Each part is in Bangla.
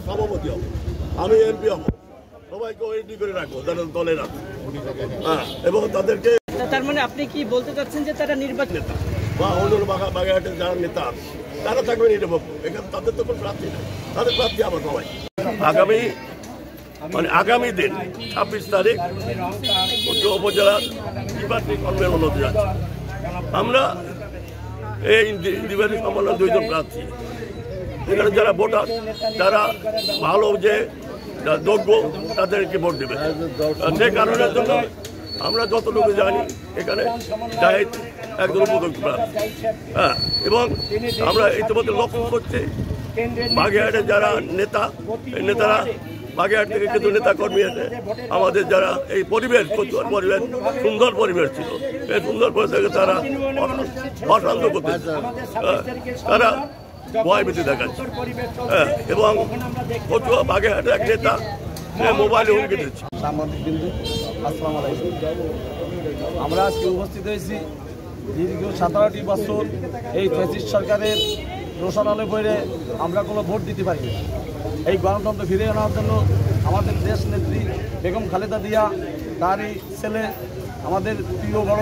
সভাপতি হব, আমি এমপি হব, সবাইকে রেডি করে রাখবো দলে রাখবো এবং তাদেরকে। তার মানে আপনি কি বলতে চাচ্ছেন যে তারা নির্বাচন নেতা বা অন্য বাগেরহাটের যারা নেতা তারা থাকবে নির্বাচন, এখানে তাদের তো কোনো প্রার্থী নেই, তাদের প্রার্থী আবার সবাই। আগামী দিন 26 তারিখ উপজেলার দ্বিবার্ষিক সম্মেলন হতে যাচ্ছে। আমরা এই দ্বিবার্ষিক সম্মেলন 2 জন প্রার্থী, এখানে যারা ভোটার যারা ভালো যে যোগ্য তাদেরকে ভোট দেবে। সে কারণের জন্য আমরা যতটুকু জানি এখানে জাহিদ একজন উপযুক্ত প্রার্থী। এবং আমরা ইতিমধ্যে লক্ষ্য করছি বাগেরহাটের যারা নেতারা বাগেরহাট থেকে কিছু নেতা কর্মী আছে, আমাদের যারা এই পরিবেশ সুন্দর পরিবেশ ছিল, এই সুন্দর পরিবেশ থেকে তারা অশান্ত করতেছে, তারা ভয়ভীতি দেখাচ্ছে এবং বাগেরহাটের এক নেতা মোবাইলে হুমকি দিচ্ছে। সাংবাদিক বিন্দু, আসসালামু আলাইকুম। আমরা আজকে উপস্থিত হয়েছি দীর্ঘ 17টি বছর এই ফ্যাসিস্ট সরকারের রোশনালে পড়ে আমরা কোনো ভোট দিতে পারি না। এই গণতন্ত্র ফিরিয়ে আনার জন্য আমাদের দেশ নেত্রী বেগম খালেদা জিয়া, তারই ছেলে আমাদের প্রিয় বড়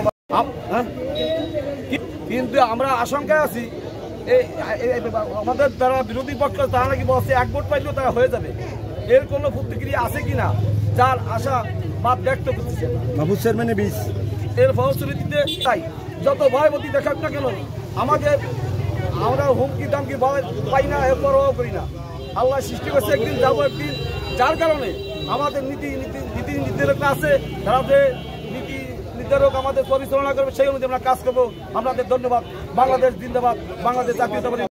কিন্তু আমরা আশঙ্কায় আছি আমাদের যারা বিরোধী পক্ষ তারা নাকি বলছে 1 ভোট পাইলেও তারা হয়ে যাবে। এর কোনো প্রতিক্রিয়া আছে কিনা যার আশা বাদ ব্যক্ত করতেছে মাহফুজ চেয়ারম্যানের বীজ এর ফলশ্রুতিতে তাই যত ভয়ভীতি দেখাক না কেন আমরা হুমকি দামকি ভয় পাই না, এর পরও করি না। আল্লাহ সৃষ্টি করছে একদিন যাবো একদিন, যার কারণে আমাদের নীতি নির্ধারকরা আছে, তারা যে নীতি নির্ধারক আমাদের পরিচালনা করবে সেই অনুযায়ী আমরা কাজ করবো। আমাদের ধন্যবাদ। বাংলাদেশ জিন্দাবাদ, বাংলাদেশ জাতীয়তাবাদী।